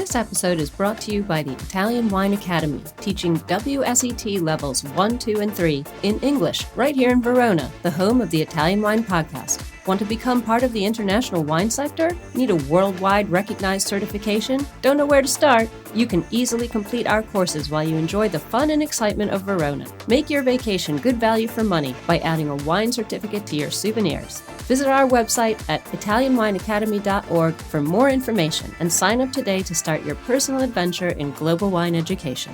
This episode is brought to you by the Italian Wine Academy, teaching WSET levels 1, 2, and 3 in English right here in Verona, the home of the Italian Wine Podcast. Want to become part of the international wine sector? Need a worldwide recognized certification? Don't know where to start? You can easily complete our courses while you enjoy the fun and excitement of Verona. Make your vacation good value for money by adding a wine certificate to your souvenirs. Visit our website at italianwineacademy.org for more information and sign up today to start your personal adventure in global wine education.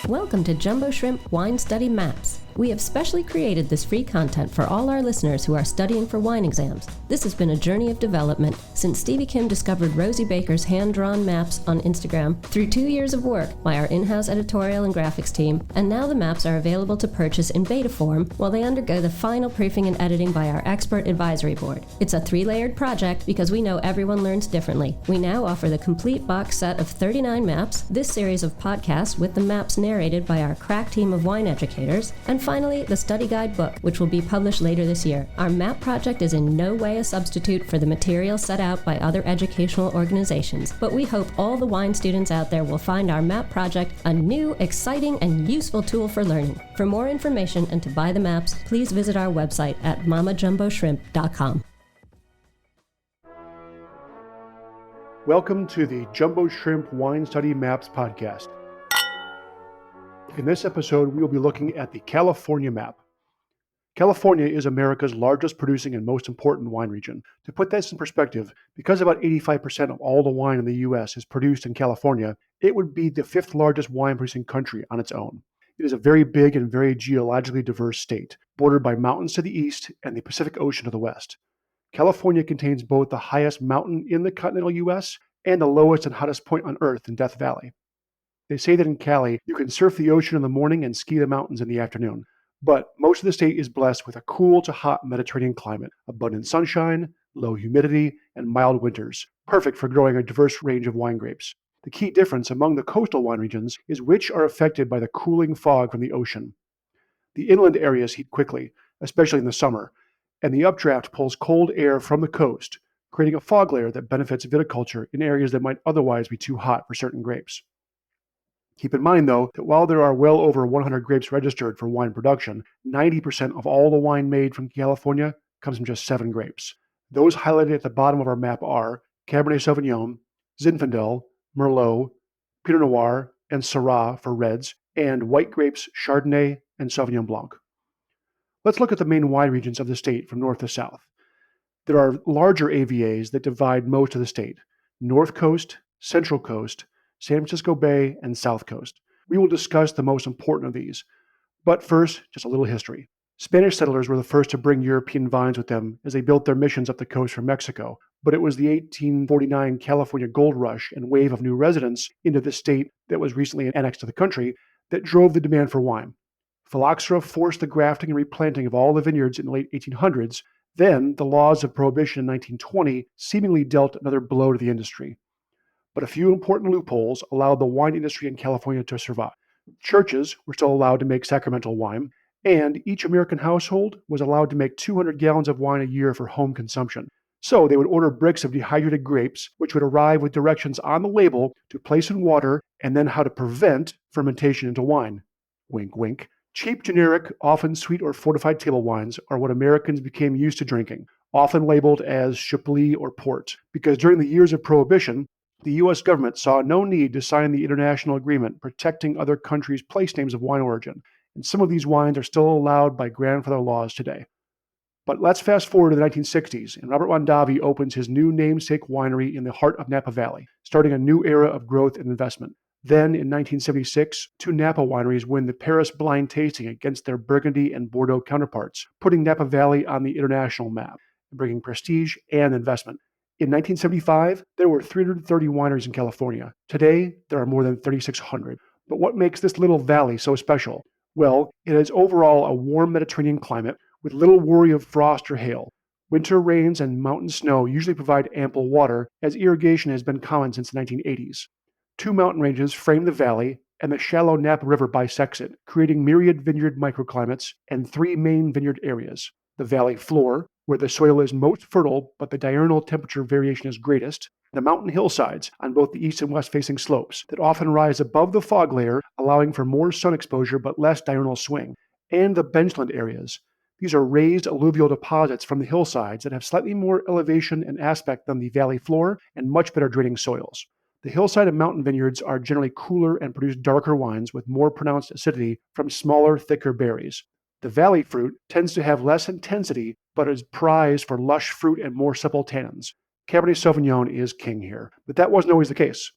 Welcome to Jumbo Shrimp Wine Study Maps. We have specially created this free content for all our listeners who are studying for wine exams. This has been a journey of development since Stevie Kim discovered Rosie Baker's hand-drawn maps on Instagram, through 2 years of work by our in-house editorial and graphics team, and now the maps are available to purchase in beta form while they undergo the final proofing and editing by our expert advisory board. It's a 3-layered project because we know everyone learns differently. We now offer the complete box set of 39 maps, this series of podcasts with the maps narrated by our crack team of wine educators, and finally, the study guide book, which will be published later this year. Our map project is in no way a substitute for the material set out by other educational organizations, but we hope all the wine students out there will find our map project a new, exciting, and useful tool for learning. For more information and to buy the maps, please visit our website at mamajumboshrimp.com. Welcome to the Jumbo Shrimp Wine Study Maps podcast. In this episode, we will be looking at the California map. California is America's largest producing and most important wine region. To put this in perspective, because about 85% of all the wine in the U.S. is produced in California, it would be the 5th largest wine-producing country on its own. It is a very big and very geologically diverse state, bordered by mountains to the east and the Pacific Ocean to the west. California contains both the highest mountain in the continental U.S. and the lowest and hottest point on Earth in Death Valley. They say that in Cali, you can surf the ocean in the morning and ski the mountains in the afternoon. But most of the state is blessed with a cool to hot Mediterranean climate, abundant sunshine, low humidity, and mild winters, perfect for growing a diverse range of wine grapes. The key difference among the coastal wine regions is which are affected by the cooling fog from the ocean. The inland areas heat quickly, especially in the summer, and the updraft pulls cold air from the coast, creating a fog layer that benefits viticulture in areas that might otherwise be too hot for certain grapes. Keep in mind, though, that while there are well over 100 grapes registered for wine production, 90% of all the wine made from California comes from just 7 grapes. Those highlighted at the bottom of our map are Cabernet Sauvignon, Zinfandel, Merlot, Pinot Noir, and Syrah for reds, and white grapes Chardonnay and Sauvignon Blanc. Let's look at the main wine regions of the state from north to south. There are larger AVAs that divide most of the state: North Coast, Central Coast, San Francisco Bay, and South Coast. We will discuss the most important of these. But first, just a little history. Spanish settlers were the first to bring European vines with them as they built their missions up the coast from Mexico. But it was the 1849 California gold rush and wave of new residents into the state that was recently annexed to the country that drove the demand for wine. Phylloxera forced the grafting and replanting of all the vineyards in the late 1800s. Then, the laws of prohibition in 1920 seemingly dealt another blow to the industry. But a few important loopholes allowed the wine industry in California to survive. Churches were still allowed to make sacramental wine, and each American household was allowed to make 200 gallons of wine a year for home consumption. So they would order bricks of dehydrated grapes, which would arrive with directions on the label to place in water and then how to prevent fermentation into wine. Wink, wink. Cheap, generic, often sweet or fortified table wines are what Americans became used to drinking, often labeled as Chablis or port, because during the years of Prohibition, the U.S. government saw no need to sign the international agreement protecting other countries' place names of wine origin, and some of these wines are still allowed by grandfather laws today. But let's fast forward to the 1960s, and Robert Mondavi opens his new namesake winery in the heart of Napa Valley, starting a new era of growth and investment. Then, in 1976, 2 Napa wineries win the Paris blind tasting against their Burgundy and Bordeaux counterparts, putting Napa Valley on the international map, bringing prestige and investment. In 1975, there were 330 wineries in California. Today, there are more than 3,600. But what makes this little valley so special? Well, it is overall a warm Mediterranean climate with little worry of frost or hail. Winter rains and mountain snow usually provide ample water, as irrigation has been common since the 1980s. 2 mountain ranges frame the valley, and the shallow Napa River bisects it, creating myriad vineyard microclimates and 3 main vineyard areas: the valley floor, where the soil is most fertile but the diurnal temperature variation is greatest; the mountain hillsides on both the east and west facing slopes that often rise above the fog layer, allowing for more sun exposure but less diurnal swing; and the benchland areas. These are raised alluvial deposits from the hillsides that have slightly more elevation and aspect than the valley floor and much better draining soils. The hillside and mountain vineyards are generally cooler and produce darker wines with more pronounced acidity from smaller, thicker berries. The valley fruit tends to have less intensity but is prized for lush fruit and more supple tannins. Cabernet Sauvignon is king here, but that wasn't always the case.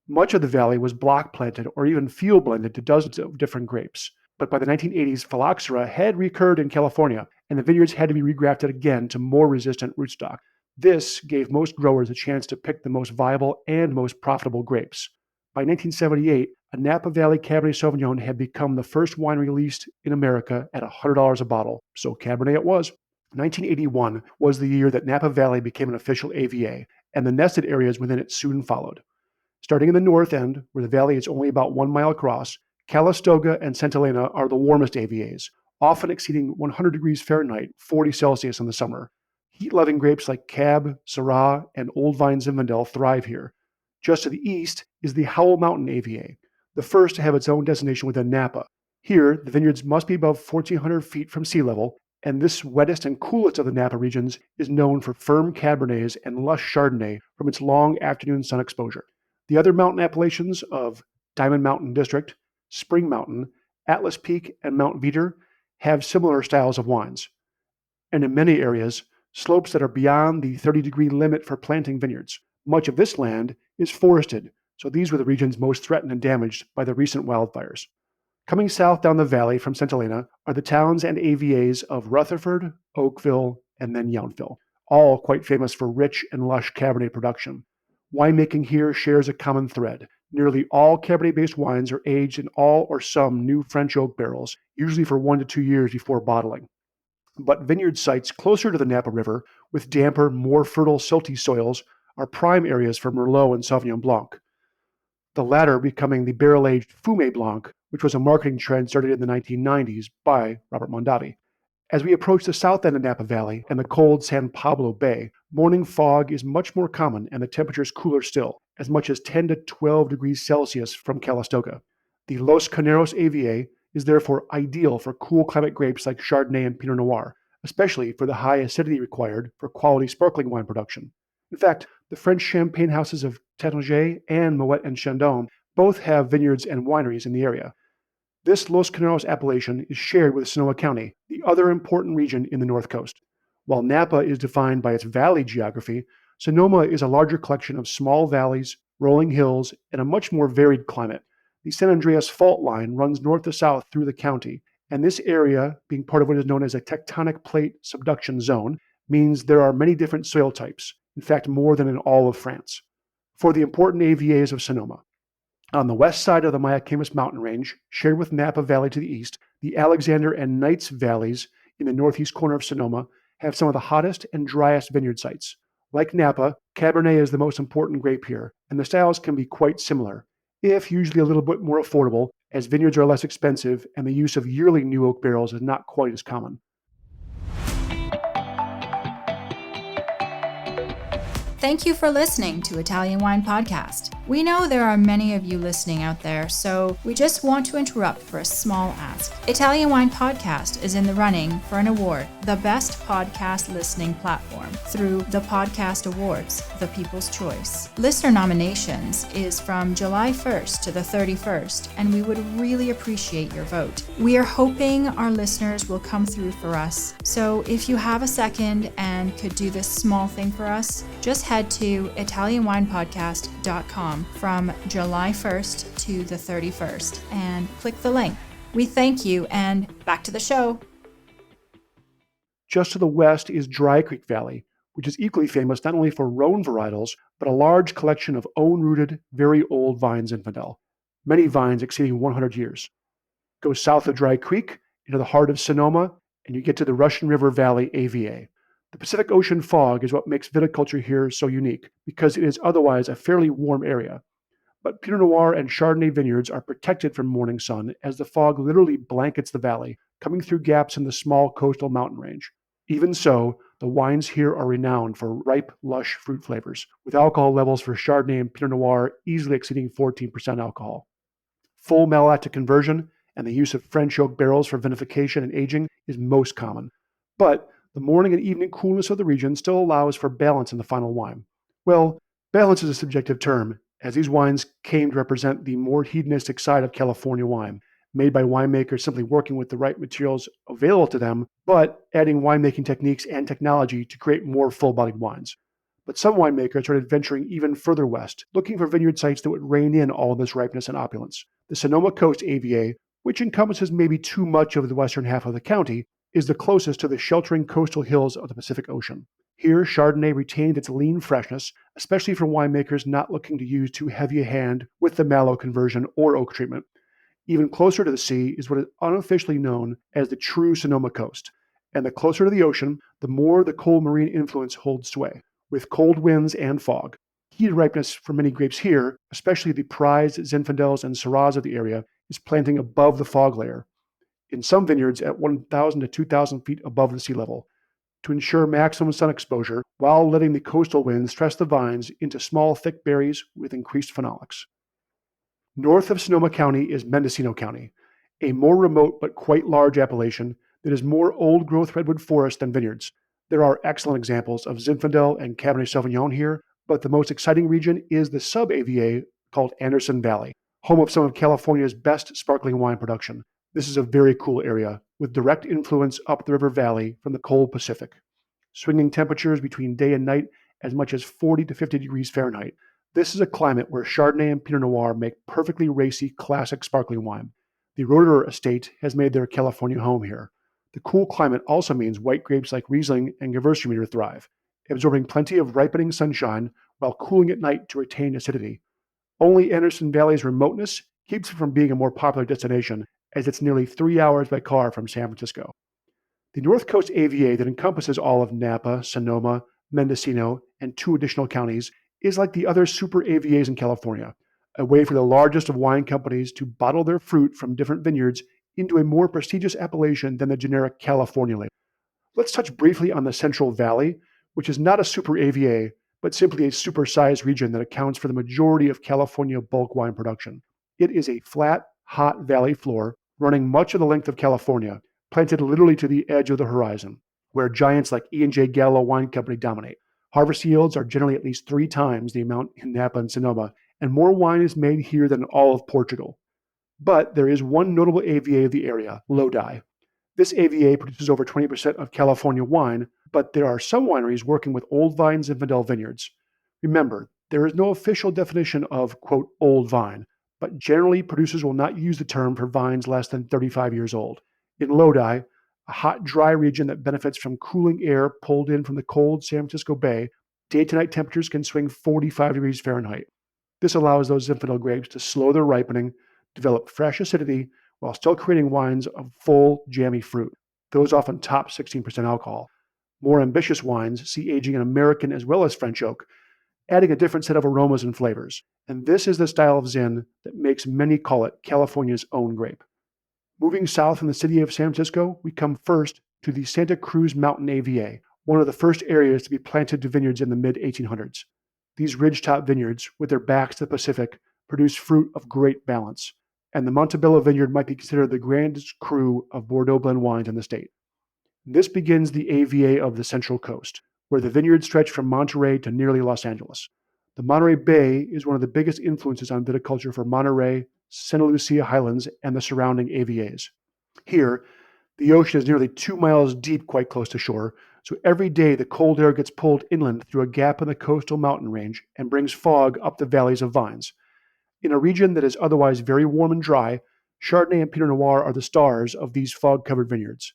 Much of the valley was block planted or even field blended to dozens of different grapes. But by the 1980s, phylloxera had recurred in California, and the vineyards had to be regrafted again to more resistant rootstock. This gave most growers a chance to pick the most viable and most profitable grapes. By 1978, a Napa Valley Cabernet Sauvignon had become the first wine released in America at $100 a bottle, so Cabernet it was. 1981 was the year that Napa Valley became an official AVA, and the nested areas within it soon followed. Starting in the north end, where the valley is only about 1 mile across, Calistoga and Santa Elena are the warmest AVAs, often exceeding 100 degrees Fahrenheit, 40 Celsius in the summer. Heat-loving grapes like Cab, Syrah, and Old Vine Zinfandel thrive here. Just to the east is the Howell Mountain AVA, the first to have its own designation within Napa. Here, the vineyards must be above 1,400 feet from sea level, and this wettest and coolest of the Napa regions is known for firm Cabernets and lush Chardonnay from its long afternoon sun exposure. The other mountain appellations of Diamond Mountain District, Spring Mountain, Atlas Peak, and Mount Veeder have similar styles of wines. And in many areas, slopes that are beyond the 30-degree limit for planting vineyards. Much of this land is forested, so these were the regions most threatened and damaged by the recent wildfires. Coming south down the valley from Santa Elena are the towns and AVAs of Rutherford, Oakville, and then Yountville, all quite famous for rich and lush Cabernet production. Winemaking here shares a common thread. Nearly all Cabernet-based wines are aged in all or some new French oak barrels, usually for 1 to 2 years before bottling. But vineyard sites closer to the Napa River, with damper, more fertile silty soils, are prime areas for Merlot and Sauvignon Blanc, the latter becoming the barrel-aged Fumé Blanc, which was a marketing trend started in the 1990s by Robert Mondavi. As we approach the south end of Napa Valley and the cold San Pablo Bay, morning fog is much more common and the temperature is cooler still, as much as 10 to 12 degrees Celsius from Calistoga. The Los Carneros AVA is therefore ideal for cool climate grapes like Chardonnay and Pinot Noir, especially for the high acidity required for quality sparkling wine production. In fact, the French champagne houses of Taittinger and Moet and Chandon both have vineyards and wineries in the area. This Los Carneros appellation is shared with Sonoma County, the other important region in the North Coast. While Napa is defined by its valley geography, Sonoma is a larger collection of small valleys, rolling hills, and a much more varied climate. The San Andreas Fault Line runs north to south through the county, and this area, being part of what is known as a tectonic plate subduction zone, means there are many different soil types, in fact more than in all of France. For the important AVAs of Sonoma, on the west side of the Mayacamas mountain range, shared with Napa Valley to the east, the Alexander and Knights valleys in the northeast corner of Sonoma have some of the hottest and driest vineyard sites. Like Napa, Cabernet is the most important grape here, and the styles can be quite similar, if usually a little bit more affordable, as vineyards are less expensive and the use of yearling new oak barrels is not quite as common. Thank you for listening to Italian Wine Podcast. We know there are many of you listening out there, so we just want to interrupt for a small ask. Italian Wine Podcast is in the running for an award, the Best Podcast Listening Platform, through the Podcast Awards, the People's Choice. Listener nominations is from July 1st to the 31st, and we would really appreciate your vote. We are hoping our listeners will come through for us, so if you have a second and could do this small thing for us, just head to ItalianWinePodcast.com from July 1st to the 31st and click the link. We thank you, and back to the show. Just to the west is Dry Creek Valley, which is equally famous not only for Rhone varietals, but a large collection of own-rooted, very old vines in Zinfandel, many vines exceeding 100 years. Go south of Dry Creek into the heart of Sonoma, and you get to the Russian River Valley AVA. The Pacific Ocean fog is what makes viticulture here so unique, because it is otherwise a fairly warm area. But Pinot Noir and Chardonnay vineyards are protected from morning sun as the fog literally blankets the valley, coming through gaps in the small coastal mountain range. Even so, the wines here are renowned for ripe, lush fruit flavors, with alcohol levels for Chardonnay and Pinot Noir easily exceeding 14% alcohol. Full malolactic conversion and the use of French oak barrels for vinification and aging is most common. But the morning and evening coolness of the region still allows for balance in the final wine. Well, balance is a subjective term, as these wines came to represent the more hedonistic side of California wine, made by winemakers simply working with the right materials available to them, but adding winemaking techniques and technology to create more full-bodied wines. But some winemakers started venturing even further west, looking for vineyard sites that would rein in all this ripeness and opulence. The Sonoma Coast AVA, which encompasses maybe too much of the western half of the county, is the closest to the sheltering coastal hills of the Pacific Ocean. Here, Chardonnay retained its lean freshness, especially for winemakers not looking to use too heavy a hand with the Malo conversion or oak treatment. Even closer to the sea is what is unofficially known as the true Sonoma Coast. And the closer to the ocean, the more the cold marine influence holds sway, with cold winds and fog. Key to ripeness for many grapes here, especially the prized Zinfandels and Syrahs of the area, is planting above the fog layer, in some vineyards at 1,000 to 2,000 feet above the sea level, to ensure maximum sun exposure while letting the coastal winds stress the vines into small, thick berries with increased phenolics. North of Sonoma County is Mendocino County, a more remote but quite large appellation that is more old-growth redwood forest than vineyards. There are excellent examples of Zinfandel and Cabernet Sauvignon here, but the most exciting region is the sub-AVA called Anderson Valley, home of some of California's best sparkling wine production. This is a very cool area, with direct influence up the river valley from the cold Pacific. Swinging temperatures between day and night as much as 40 to 50 degrees Fahrenheit. This is a climate where Chardonnay and Pinot Noir make perfectly racy, classic sparkling wine. The Roederer estate has made their California home here. The cool climate also means white grapes like Riesling and Gewürztraminer thrive, absorbing plenty of ripening sunshine while cooling at night to retain acidity. Only Anderson Valley's remoteness keeps it from being a more popular destination, as it's nearly 3 hours by car from San Francisco. The North Coast AVA that encompasses all of Napa, Sonoma, Mendocino, and 2 additional counties is like the other super AVAs in California, a way for the largest of wine companies to bottle their fruit from different vineyards into a more prestigious appellation than the generic California label. Let's touch briefly on the Central Valley, which is not a super AVA, but simply a supersized region that accounts for the majority of California bulk wine production. It is a flat, hot valley floor running much of the length of California, planted literally to the edge of the horizon, where giants like E&J Gallo Wine Company dominate. Harvest yields are generally at least 3 times the amount in Napa and Sonoma, and more wine is made here than in all of Portugal. But there is one notable AVA of the area, Lodi. This AVA produces over 20% of California wine, but there are some wineries working with old vine Zinfandel vineyards. Remember, there is no official definition of, quote, old vine, but generally producers will not use the term for vines less than 35 years old. In Lodi, a hot, dry region that benefits from cooling air pulled in from the cold San Francisco Bay, day-to-night temperatures can swing 45 degrees Fahrenheit. This allows those Zinfandel grapes to slow their ripening, develop fresh acidity, while still creating wines of full, jammy fruit. Those often top 16% alcohol. More ambitious wines see aging in American as well as French oak, adding a different set of aromas and flavors. And this is the style of Zin that makes many call it California's own grape. Moving south in the city of San Francisco, we come first to the Santa Cruz Mountain AVA, one of the first areas to be planted to vineyards in the mid-1800s. These ridgetop vineyards, with their backs to the Pacific, produce fruit of great balance, and the Montebello vineyard might be considered the grandest cru of Bordeaux blend wines in the state. This begins the AVA of the Central Coast, where the vineyards stretch from Monterey to nearly Los Angeles. The Monterey Bay is one of the biggest influences on viticulture for Monterey, Santa Lucia Highlands, and the surrounding AVAs. Here, the ocean is nearly 2 miles deep quite close to shore, so every day the cold air gets pulled inland through a gap in the coastal mountain range and brings fog up the valleys of vines. In a region that is otherwise very warm and dry, Chardonnay and Pinot Noir are the stars of these fog-covered vineyards.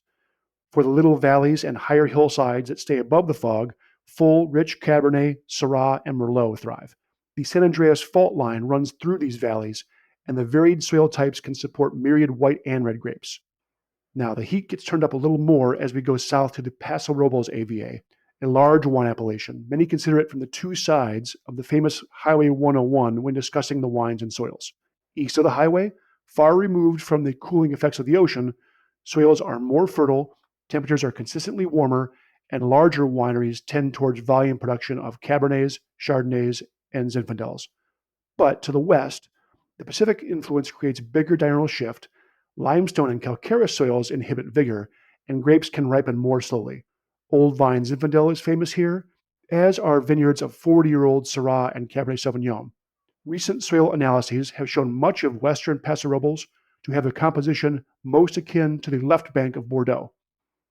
For the little valleys and higher hillsides that stay above the fog, full, rich Cabernet, Syrah, and Merlot thrive. The San Andreas fault line runs through these valleys, and the varied soil types can support myriad white and red grapes. Now, the heat gets turned up a little more as we go south to the Paso Robles AVA, a large wine appellation. Many consider it from the two sides of the famous Highway 101 when discussing the wines and soils. East of the highway, far removed from the cooling effects of the ocean, soils are more fertile, temperatures are consistently warmer, and larger wineries tend towards volume production of Cabernets, Chardonnays, and Zinfandels. But to the west, the Pacific influence creates bigger diurnal shift, limestone and calcareous soils inhibit vigor, and grapes can ripen more slowly. Old Vine Zinfandel is famous here, as are vineyards of 40-year-old Syrah and Cabernet Sauvignon. Recent soil analyses have shown much of western Paso Robles to have a composition most akin to the left bank of Bordeaux.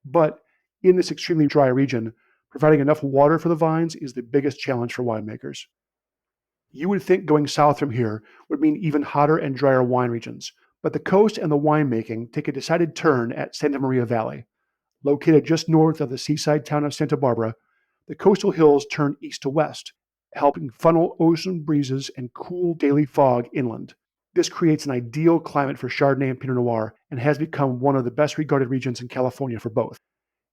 But in this extremely dry region, providing enough water for the vines is the biggest challenge for winemakers. You would think going south from here would mean even hotter and drier wine regions, but the coast and the winemaking take a decided turn at Santa Maria Valley. Located just north of the seaside town of Santa Barbara, the coastal hills turn east to west, helping funnel ocean breezes and cool daily fog inland. This creates an ideal climate for Chardonnay and Pinot Noir and has become one of the best regarded regions in California for both.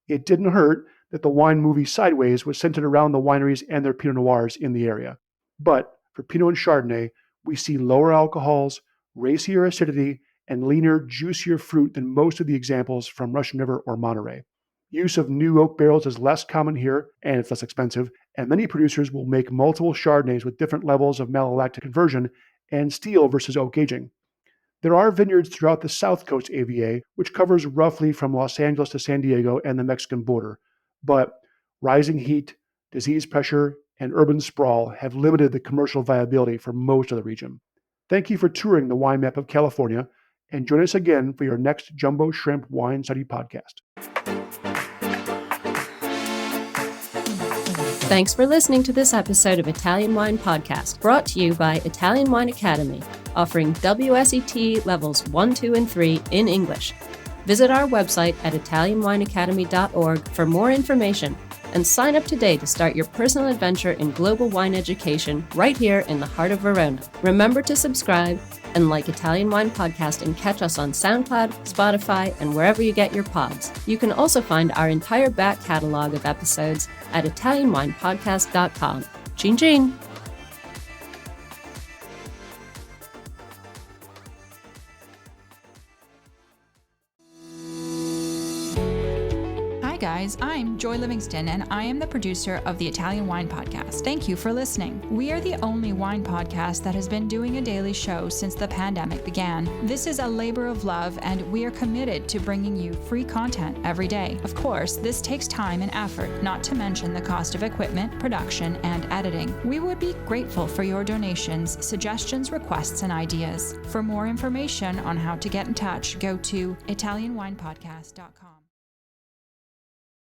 It didn't hurt that the wine movie Sideways was centered around the wineries and their Pinot Noirs in the area. But for Pinot and Chardonnay, we see lower alcohols, racier acidity, and leaner, juicier fruit than most of the examples from Russian River or Monterey. Use of new oak barrels is less common here, and it's less expensive, and many producers will make multiple Chardonnays with different levels of malolactic conversion and steel versus oak aging. There are vineyards throughout the South Coast AVA, which covers roughly from Los Angeles to San Diego and the Mexican border, but rising heat, disease pressure, and urban sprawl have limited the commercial viability for most of the region. Thank you for touring the wine map of California, and join us again for your next Jumbo Shrimp Wine Study podcast. Thanks for listening to this episode of Italian Wine Podcast, brought to you by Italian Wine Academy, offering WSET levels 1, 2, and 3 in English. Visit our website at italianwineacademy.org for more information and sign up today to start your personal adventure in global wine education right here in the heart of Verona. Remember to subscribe and like Italian Wine Podcast and catch us on SoundCloud, Spotify, and wherever you get your pods. You can also find our entire back catalog of episodes at italianwinepodcast.com. Chin chin! Hi guys, I'm Joy Livingston and I am the producer of the Italian Wine Podcast. Thank you for listening. We are the only wine podcast that has been doing a daily show since the pandemic began. This is a labor of love and we are committed to bringing you free content every day. Of course, this takes time and effort, not to mention the cost of equipment, production, and editing. We would be grateful for your donations, suggestions, requests, and ideas. For more information on how to get in touch, go to italianwinepodcast.com.